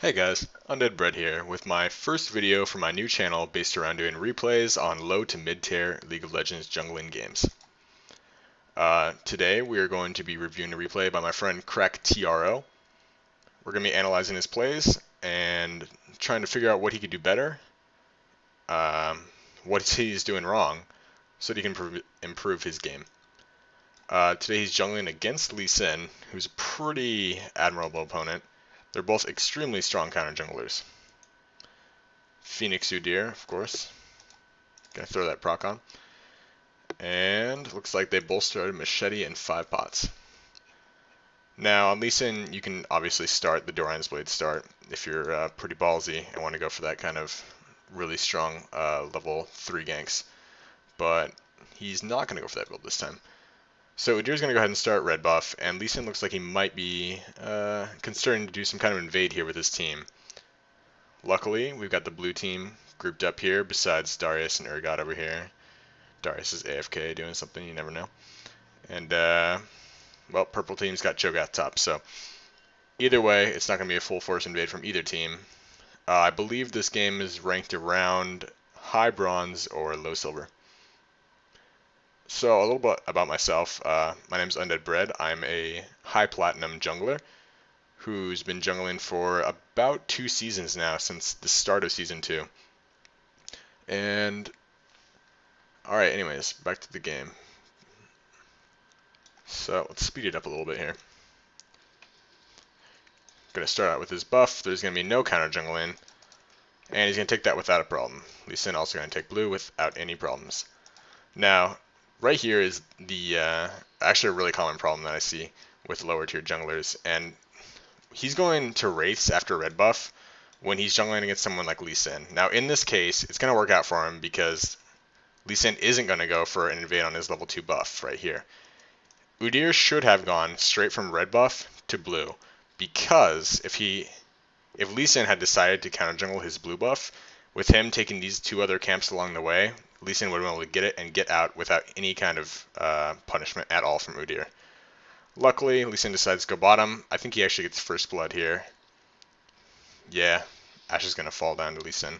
Hey guys, Undeadbread here with my first video for my new channel based around doing replays on low to mid tier League of Legends jungling games. Today we are going to be reviewing a replay by my friend CrackTRO. We're going to be analyzing his plays and trying to figure out what he could do better, what he's doing wrong, so that he can improve his game. Today he's jungling against Lee Sin, who's a pretty admirable opponent. They're both extremely strong counter junglers. Phoenix Udyr, of course. Gonna throw that proc on. And looks like they both started Machete and 5 pots. Now, on Lee Sin, you can obviously start the Doran's Blade start if you're pretty ballsy and want to go for that kind of really strong level 3 ganks. But he's not going to go for that build this time. So Udyr's going to go ahead and start red buff, and Lee Sin looks like he might be considering to do some kind of invade here with his team. Luckily, we've got the blue team grouped up here besides Darius and Urgot over here. Darius is AFK doing something, you never know. And, well, purple team's got Cho'Gath top, so either way, it's not going to be a full force invade from either team. I believe this game is ranked around high bronze or low silver. So a little bit about myself. My name is Undeadbread. I'm a high platinum jungler who's been jungling for about 2 seasons now, since the start of season 2. And alright, anyways, back to the game. So let's speed it up a little bit here. Going to start out with his buff. There's going to be no counter jungling, and he's going to take that without a problem. Lee Sin also going to take blue without any problems. Now, right here is the actually a really common problem that I see with lower tier junglers, and he's going to Wraiths after red buff when he's jungling against someone like Lee Sin. Now, in this case, it's going to work out for him because Lee Sin isn't going to go for an invade on his level 2 buff right here. Udyr should have gone straight from red buff to blue, because if Lee Sin had decided to counter jungle his blue buff, with him taking these 2 other camps along the way, Lee Sin would have been able to get it and get out without any kind of punishment at all from Udyr. Luckily, Lee Sin decides to go bottom. I think he actually gets first blood here. Yeah, Ashe is going to fall down to Lee Sin.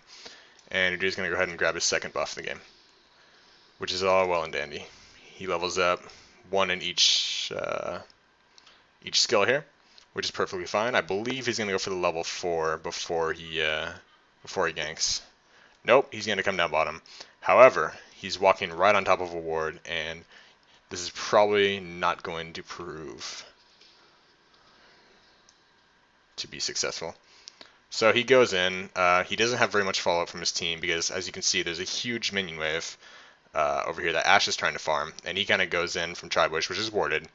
And Udyr's going to go ahead and grab his second buff in the game, which is all well and dandy. He levels up 1 in each skill here, which is perfectly fine. I believe he's going to go for the level 4 before he ganks. Nope, he's going to come down bottom. However, he's walking right on top of a ward, and this is probably not going to prove to be successful. So he goes in. He doesn't have very much follow-up from his team because, as you can see, there's a huge minion wave over here that Ashe is trying to farm, and he kind of goes in from Tribush, which is warded.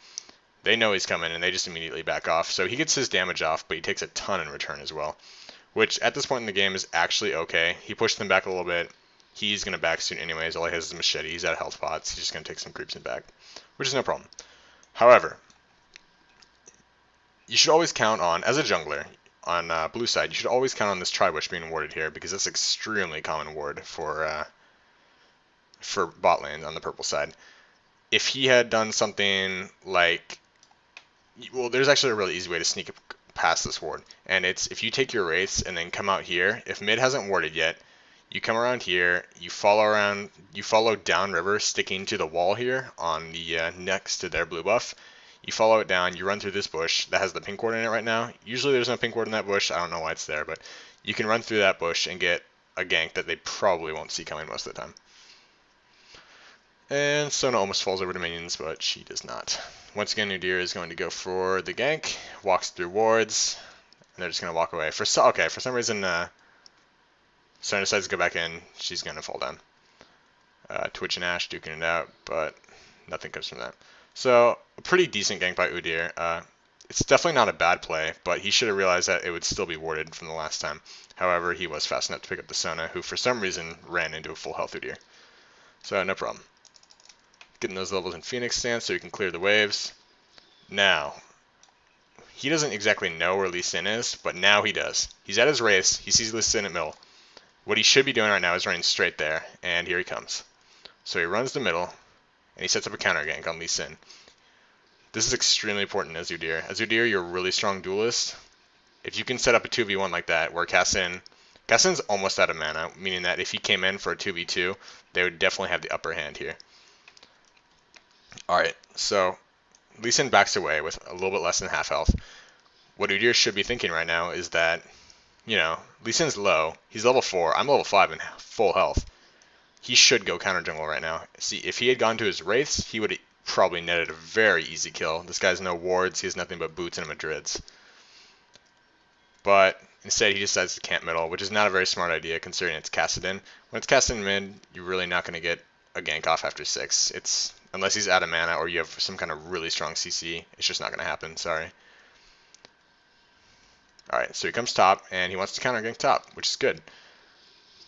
They know he's coming, and they just immediately back off. So he gets his damage off, but he takes a ton in return as well, which at this point in the game is actually okay. He pushed them back a little bit. He's going to back soon anyways. All he has is a machete. He's out of health pots. He's just going to take some creeps in back, which is no problem. However, you should always count on, as a jungler, on blue side, you should always count on this Tribush being warded here, because that's extremely common ward for bot lane on the purple side. If he had done something like, well, there's actually a really easy way to sneak past this ward, and it's if you take your Wraiths and then come out here, if mid hasn't warded yet, you come around here, you follow downriver, sticking to the wall here on the next to their blue buff. You follow it down, you run through this bush that has the pink ward in it right now. Usually there's no pink ward in that bush, I don't know why it's there, but you can run through that bush and get a gank that they probably won't see coming most of the time. And Sona almost falls over to minions, but she does not. Once again, Udyr is going to go for the gank, walks through wards, and they're just going to walk away. For some reason, Sona decides to go back in. She's going to fall down. Twitch and Ashe duking it out, but nothing comes from that. So, a pretty decent gank by Udyr. It's definitely not a bad play, but he should have realized that it would still be warded from the last time. However, he was fast enough to pick up the Sona, who for some reason ran into a full health Udyr. So, no problem. Getting those levels in Phoenix stance so he can clear the waves. Now, he doesn't exactly know where Lee Sin is, but now he does. He's at his race, he sees Lee Sin at middle. What he should be doing right now is running straight there, and here he comes. So he runs the middle, and he sets up a counter gank on Lee Sin. This is extremely important as Udyr. As Udyr, you're a really strong duelist, if you can set up a 2v1 like that, where Kassadin's almost out of mana, meaning that if he came in for a 2v2, they would definitely have the upper hand here. Alright, so Lee Sin backs away with a little bit less than half health. What Udyr should be thinking right now is that, you know, Lee Sin's low, he's level 4, I'm level 5 and full health. He should go counter jungle right now. See, if he had gone to his Wraiths, he would have probably netted a very easy kill. This guy's no wards, he has nothing but boots and Madrids. But instead he decides to camp middle, which is not a very smart idea considering it's Kassadin. When it's Kassadin mid, you're really not going to get a gank off after 6. Unless he's out of mana or you have some kind of really strong CC, it's just not going to happen, sorry. Alright, so he comes top, and he wants to counter gank top, which is good.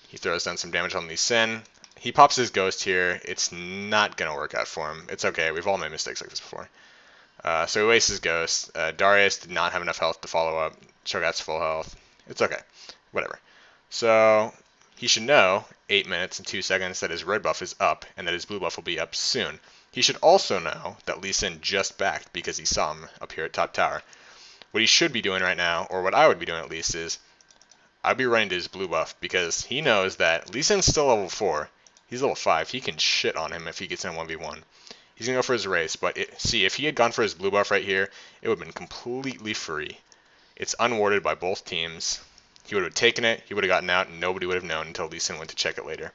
He throws down some damage on Lee Sin. He pops his Ghost here. It's not going to work out for him. It's okay, we've all made mistakes like this before. So he wastes his Ghost. Darius did not have enough health to follow up. Cho'Gath's full health. It's okay, whatever. So he should know 8 minutes and 2 seconds that his red buff is up, and that his blue buff will be up soon. He should also know that Lee Sin just backed because he saw him up here at top tower. What he should be doing right now, or what I would be doing at least, is I'd be running to his blue buff because he knows that Lee Sin's still level 4. He's level 5. He can shit on him if he gets in 1v1. He's going to go for his race, but see, if he had gone for his blue buff right here, it would have been completely free. It's unwarded by both teams. He would have taken it, he would have gotten out, and nobody would have known until Lee Sin went to check it later.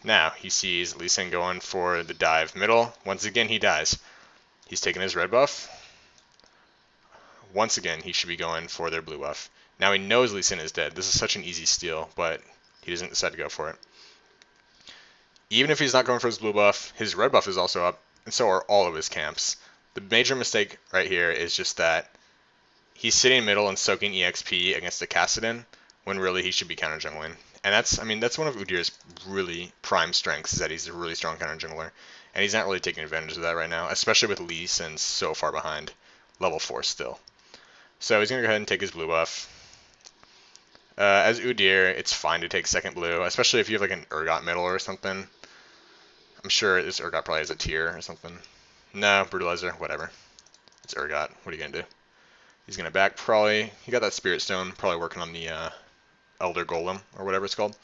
Now, he sees Lee Sin going for the dive middle. Once again, he dies. He's taking his red buff. Once again, he should be going for their blue buff. Now he knows Lee Sin is dead. This is such an easy steal, but he doesn't decide to go for it. Even if he's not going for his blue buff, his red buff is also up, and so are all of his camps. The major mistake right here is just that he's sitting middle and soaking EXP against a Kassadin, when really he should be counter jungling. And that's one of Udyr's really prime strengths, is that he's a really strong counter jungler. And he's not really taking advantage of that right now, especially with Lee Sin so far behind, level 4 still. So he's going to go ahead and take his blue buff. As Udyr, it's fine to take second blue, especially if you have like an Urgot middle or something. I'm sure this Urgot probably has a tier or something. No, Brutalizer, whatever. It's Urgot. What are you going to do? He's going to back probably. He got that Spirit Stone, probably working on the Elder Golem, or whatever it's called.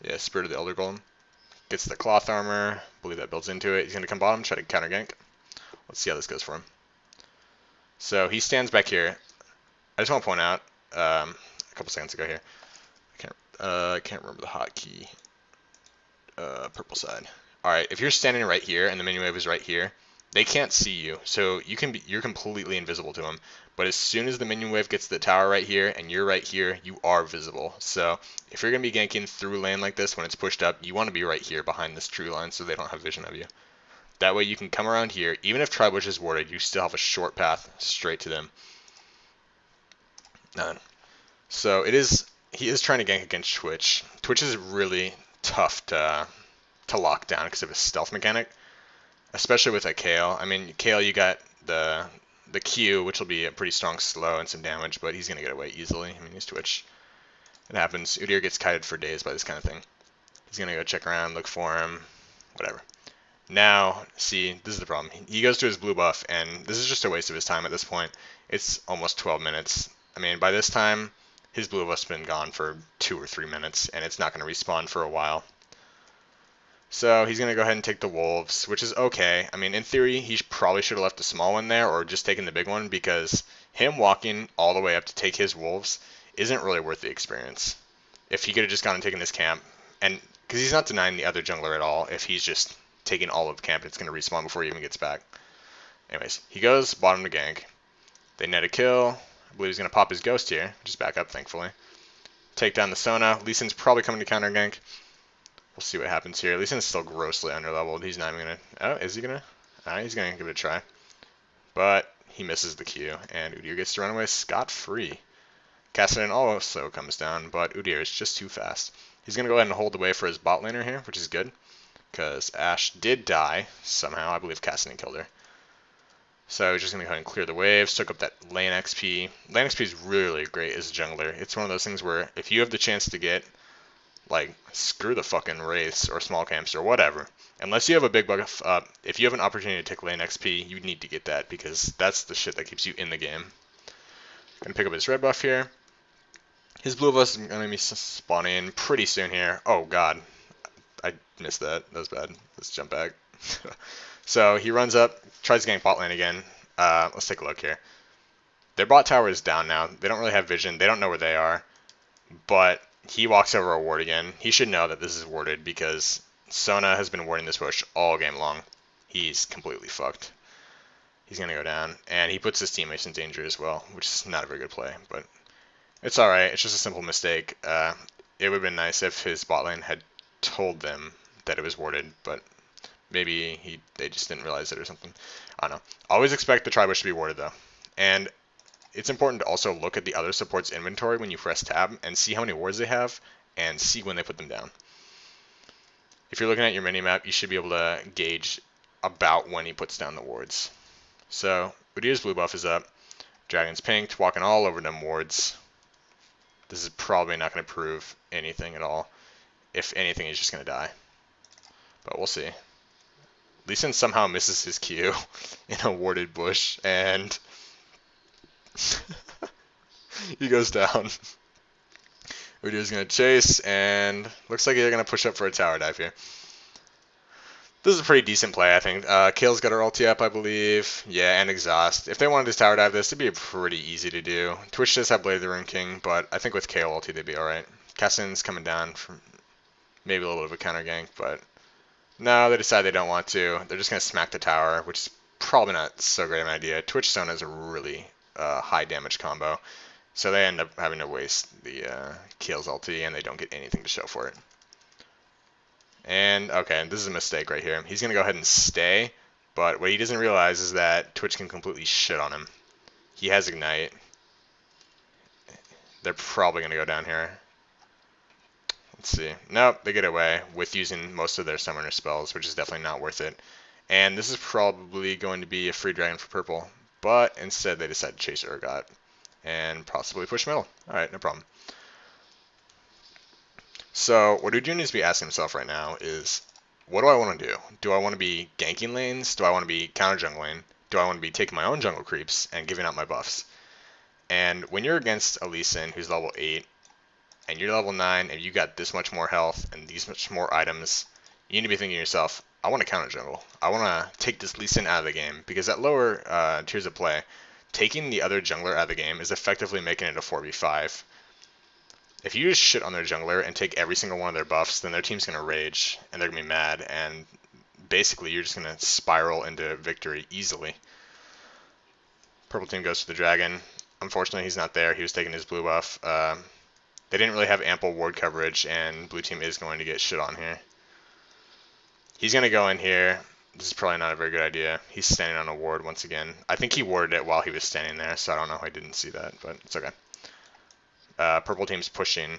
Yeah, Spirit of the Elder Golem. Gets the Cloth Armor. I believe that builds into it. He's going to come bottom, try to counter gank. Let's see how this goes for him. So he stands back here. I just want to point out, a couple seconds ago here, I can't remember the hotkey. Purple side. All right, if you're standing right here and the minion wave is right here, they can't see you, so you're completely invisible to them. But as soon as the minion wave gets to the tower right here and you're right here, you are visible. So if you're gonna be ganking through lane like this when it's pushed up, you want to be right here behind this true line so they don't have vision of you. That way you can come around here. Even if Tribush is warded, you still have a short path straight to them. None. So he is trying to gank against Twitch. Twitch is really tough to lock down because of his stealth mechanic, especially with a Kale. I mean, Kale, you got the Q, which will be a pretty strong slow and some damage, but he's gonna get away easily. I mean, he's Twitch. It happens. Udyr gets kited for days by this kind of thing. He's gonna go check around, look for him, whatever. Now, see, this is the problem. He goes to his blue buff, and this is just a waste of his time at this point. It's almost 12 minutes. I mean, by this time, his blue buff's been gone for 2 or 3 minutes, and it's not going to respawn for a while. So he's going to go ahead and take the wolves, which is okay. I mean, in theory, he probably should have left the small one there, or just taken the big one, because him walking all the way up to take his wolves isn't really worth the experience. If he could have just gone and taken this camp, and because he's not denying the other jungler at all, if he's just taking all of the camp, it's going to respawn before he even gets back. Anyways, he goes bottom to gank. They net a kill. I believe he's going to pop his ghost here, just back up, thankfully. Take down the Sona. Lee Sin's probably coming to counter gank. We'll see what happens here. Lee Sin's still grossly underleveled. He's not even going to... Oh, is he going to? Alright, he's going to give it a try. But he misses the Q, and Udyr gets to run away scot-free. Kassadin also comes down, but Udyr is just too fast. He's going to go ahead and hold the way for his bot laner here, which is good, because Ashe did die somehow. I believe Kassadin killed her. So he's just going to go ahead and clear the waves, soak up that lane XP. Lane XP is really great as a jungler. It's one of those things where if you have the chance to get, like, screw the fucking wraiths or small camps or whatever. Unless you have a big buff up, if you have an opportunity to take lane XP, you need to get that because that's the shit that keeps you in the game. Gonna pick up his red buff here. His blue buff is gonna be spawning pretty soon here. Oh god, I missed that. That was bad. Let's jump back. So he runs up, tries to gank bot lane again. Let's take a look here. Their bot tower is down now. They don't really have vision. They don't know where they are. But he walks over a ward again. He should know that this is warded because Sona has been warding this bush all game long. He's completely fucked. He's going to go down. And he puts his teammates in danger as well, which is not a very good play. But it's alright. It's just a simple mistake. It would have been nice if his bot lane had told them that it was warded, but maybe they just didn't realize it or something. I don't know. Always expect the tri-bush to be warded though. And it's important to also look at the other support's inventory when you press tab and see how many wards they have and see when they put them down. If you're looking at your minimap, you should be able to gauge about when he puts down the wards. So Udyr's blue buff is up. Dragon's pinked, walking all over them wards. This is probably not going to prove anything at all. If anything, he's just going to die. But we'll see. Lee Sin somehow misses his Q in a warded bush, and he goes down. Udyr's going to chase, and looks like they're going to push up for a tower dive here. This is a pretty decent play, I think. Kale's got her ulti up, I believe. Yeah, and exhaust. If they wanted to tower dive this, it'd be pretty easy to do. Twitch does have Blade of the Rune King, but I think with Kale ulti, they'd be alright. Cassin's coming down from maybe a little bit of a counter gank, but no, they decide they don't want to. They're just going to smack the tower, which is probably not so great of an idea. Twitch Sona is a really high damage combo, so they end up having to waste the Kale's ulti, and they don't get anything to show for it. And, okay, this is a mistake right here. He's going to go ahead and stay, but what he doesn't realize is that Twitch can completely shit on him. He has Ignite. They're probably going to go down here. Let's see. Nope, they get away with using most of their summoner spells, which is definitely not worth it. And this is probably going to be a free dragon for purple, but instead they decide to chase Urgot and possibly push middle. Alright, no problem. So what Udyr needs to be asking himself right now is, what do I want to do? Do I want to be ganking lanes? Do I want to be counter jungling? Do I want to be taking my own jungle creeps and giving out my buffs? And when you're against a Lee Sin who's level 8, and you're level 9, and you got this much more health and these much more items, you need to be thinking to yourself, I want to counter jungle. I want to take this Lee Sin out of the game, because at lower tiers of play, taking the other jungler out of the game is effectively making it a 4v5. If you just shit on their jungler and take every single one of their buffs, then their team's going to rage, and they're going to be mad, and basically you're just going to spiral into victory easily. Purple team goes for the dragon. Unfortunately, he's not there. He was taking his blue buff. They didn't really have ample ward coverage, and blue team is going to get shit on here. He's going to go in here. This is probably not a very good idea. He's standing on a ward once again. I think he warded it while he was standing there, so I don't know how I didn't see that, but it's okay. Purple team's pushing.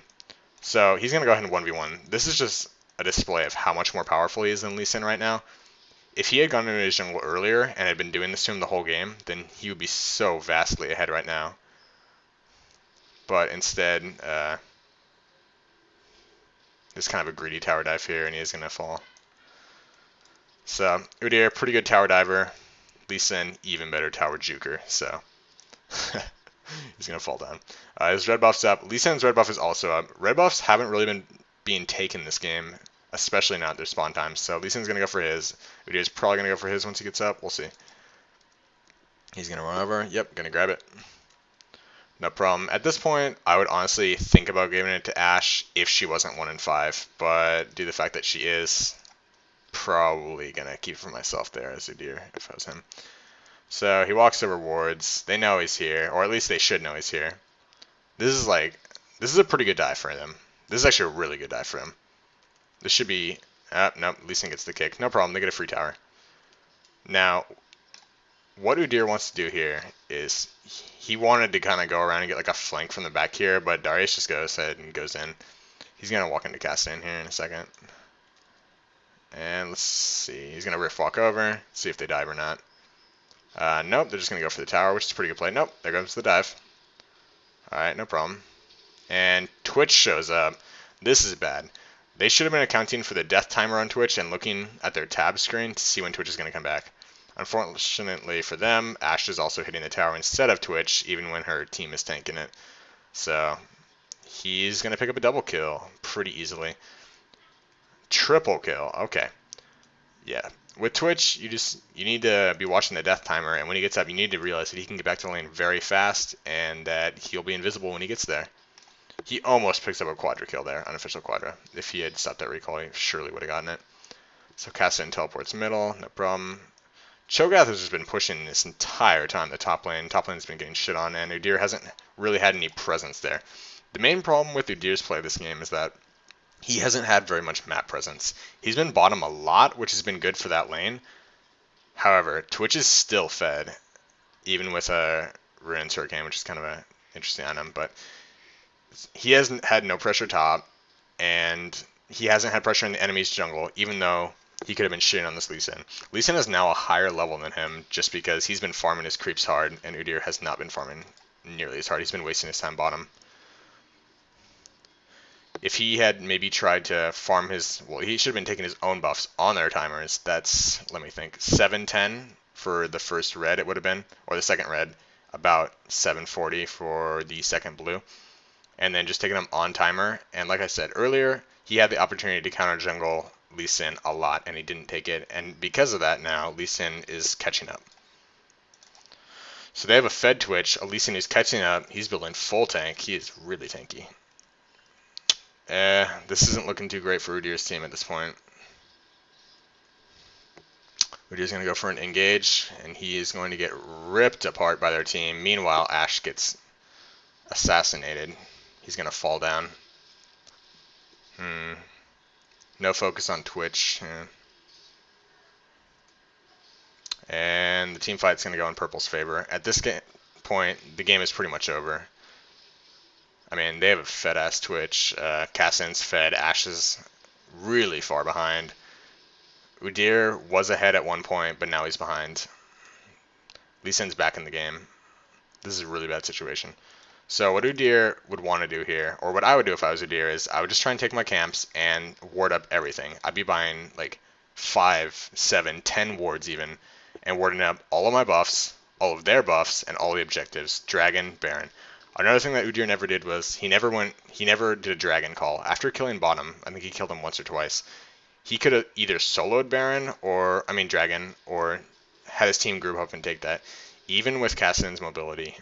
So he's going to go ahead and 1v1. This is just a display of how much more powerful he is than Lee Sin right now. If he had gone into his jungle earlier and had been doing this to him the whole game, then he would be so vastly ahead right now. But instead, there's kind of a greedy tower dive here, and he is going to fall. So, Udyr, pretty good tower diver. Lee Sin, even better tower juker, so he's going to fall down. His red buff's up. Lee Sin's red buff is also up. Red buffs haven't really been being taken this game, especially not at their spawn times, so Lee Sin's going to go for his. Udyr's probably going to go for his once he gets up. We'll see. He's going to run over. Yep, going to grab it. No problem. At this point, I would honestly think about giving it to Ashe if she wasn't 1 in 5, but due to the fact that she is, probably going to keep it for myself there as Udyr if I was him. So he walks over wards. They know he's here, or at least they should know he's here. This is a pretty good dive for them. This is actually a really good dive for him. This should be, nope, Lee Sin gets the kick. No problem, they get a free tower. Now, what Udyr wants to do here is he wanted to kind of go around and get like a flank from the back here, but Darius just goes ahead and goes in. He's going to walk into Castan here in a second. And let's see, he's going to rift walk over, see if they dive or not. Nope, they're just going to go for the tower, which is a pretty good play. Nope, there goes the dive. Alright, no problem. And Twitch shows up. This is bad. They should have been accounting for the death timer on Twitch and looking at their tab screen to see when Twitch is going to come back. Unfortunately for them, Ashe is also hitting the tower instead of Twitch, even when her team is tanking it. So he's going to pick up a double kill pretty easily. Triple kill. Okay. Yeah. With Twitch, you need to be watching the death timer, and when he gets up, you need to realize that he can get back to the lane very fast, and that he'll be invisible when he gets there. He almost picks up a quadra kill there, unofficial quadra. If he had stopped that recall, he surely would have gotten it. So Kassadin teleports middle, no problem. Cho'Gath has just been pushing this entire time the top lane. Top lane's been getting shit on, and Udyr hasn't really had any presence there. The main problem with Udyr's play this game is that he hasn't had very much map presence. He's been bottom a lot, which has been good for that lane. However, Twitch is still fed, even with a Ruin's Hurricane, which is kind of an interesting item, but he hasn't had no pressure top, and he hasn't had pressure in the enemy's jungle, even though he could have been shitting on this Lee Sin. Lee Sin is now a higher level than him, just because he's been farming his creeps hard, and Udyr has not been farming nearly as hard. He's been wasting his time bottom. If he had maybe tried to farm his, well, he should have been taking his own buffs on their timers. That's, let me think, 710 for the first red it would have been, or the second red, about 740 for the second blue, and then just taking them on timer. And like I said earlier, he had the opportunity to counter jungle Lee Sin a lot, and he didn't take it, and because of that now, Lee Sin is catching up. So they have a fed Twitch, a Lee Sin who's catching up, he's building full tank, he is really tanky. This isn't looking too great for Udyr's team at this point. Udyr's going to go for an engage, and he is going to get ripped apart by their team. Meanwhile, Ashe gets assassinated. He's going to fall down. No focus on Twitch. Yeah. And the team fight's going to go in Purple's favor. At this point, the game is pretty much over. I mean, they have a fed-ass Twitch. Kassadin's fed. Ashe is really far behind. Udyr was ahead at one point, but now he's behind. Lee Sin's back in the game. This is a really bad situation. So what Udyr would want to do here, or what I would do if I was Udyr, is I would just try and take my camps and ward up everything. I'd be buying like 5, 7, 10 wards even, and warding up all of my buffs, all of their buffs, and all the objectives. Dragon, Baron. Another thing that Udyr never did was he never did a dragon call. After killing bottom, I think he killed him once or twice, he could have either soloed Baron, Dragon, or had his team group up and take that. Even with Kassadin's mobility,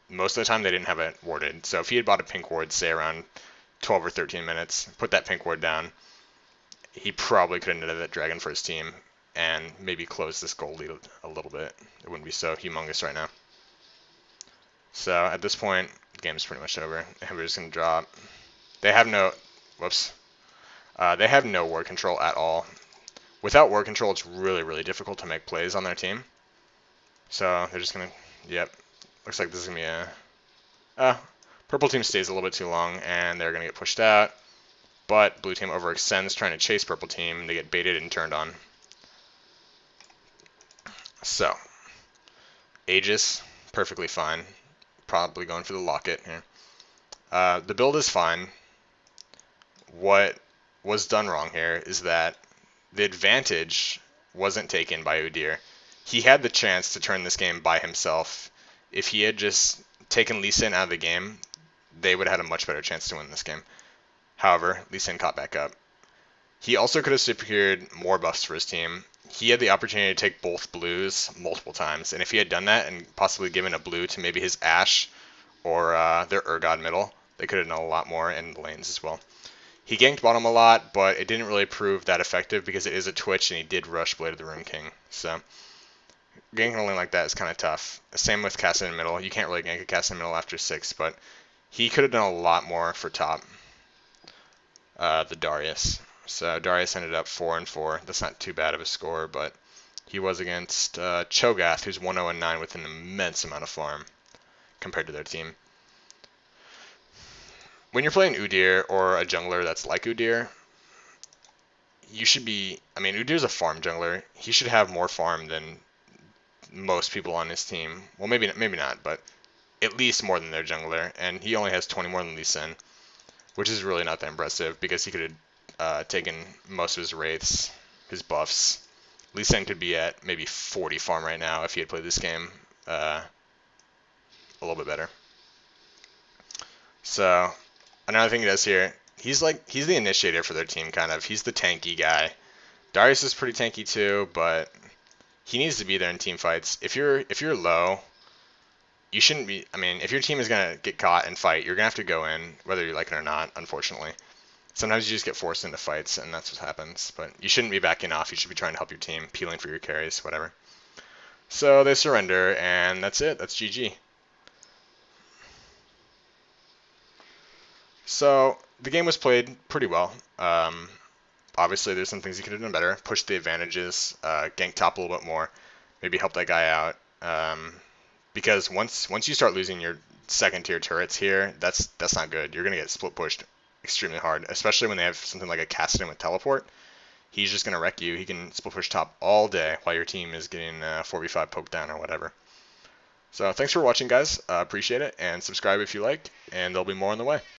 most of the time they didn't have it warded. So if he had bought a pink ward, say around 12 or 13 minutes, put that pink ward down, he probably could have netted that dragon for his team and maybe close this goal lead a little bit. It wouldn't be so humongous right now. So at this point, the game is pretty much over. Everybody's going to drop. They have no... Whoops. They have no ward control at all. Without ward control, it's really, really difficult to make plays on their team. So they're just going to... Yep. Looks like this is going to be a... Purple team stays a little bit too long, and they're going to get pushed out. But blue team overextends trying to chase purple team. They get baited and turned on. So, Aegis, perfectly fine. Probably going for the locket here. The build is fine. What was done wrong here is that the advantage wasn't taken by Udyr. He had the chance to turn this game by himself. If he had just taken Lee Sin out of the game, they would have had a much better chance to win this game. However, Lee Sin caught back up. He also could have secured more buffs for his team. He had the opportunity to take both blues multiple times, and if he had done that and possibly given a blue to maybe his Ashe or their Urgot middle, they could have done a lot more in the lanes as well. He ganked bottom a lot, but it didn't really prove that effective because it is a Twitch and he did rush Blade of the Rune King. So ganking a lane like that is kind of tough. Same with Kassadin middle. You can't really gank a Kassadin middle after 6, but he could have done a lot more for top. The Darius. So Darius ended up 4-4. That's not too bad of a score, but he was against Cho'Gath, who's 1-0-9 with an immense amount of farm compared to their team. When you're playing Udyr or a jungler that's like Udyr, you should be... I mean, Udyr's a farm jungler. He should have more farm than most people on his team. Well, maybe not, but at least more than their jungler. And he only has 20 more than Lee Sin, which is really not that impressive because he could have taken most of his wraiths, his buffs, Lee Sin could be at maybe 40 farm right now if he had played this game a little bit better. So another thing he does here, he's the initiator for their team, kind of. He's the tanky guy. Darius is pretty tanky too, but he needs to be there in team fights. If you're low, you shouldn't be. I mean, if your team is gonna get caught and fight, you're gonna have to go in, whether you like it or not. Unfortunately, sometimes you just get forced into fights, and that's what happens. But you shouldn't be backing off. You should be trying to help your team, peeling for your carries, whatever. So they surrender, and that's it. That's GG. So the game was played pretty well. Obviously, there's some things you could have done better. Push the advantages, gank top a little bit more, maybe help that guy out. Because once you start losing your second tier turrets here, that's not good. You're gonna get split pushed extremely hard, especially when they have something like a Cassidon with teleport. He's just gonna wreck you. He can split push top all day while your team is getting 4v5 poked down or whatever. So thanks for watching, guys. Appreciate it, and subscribe if you like, and there'll be more on the way.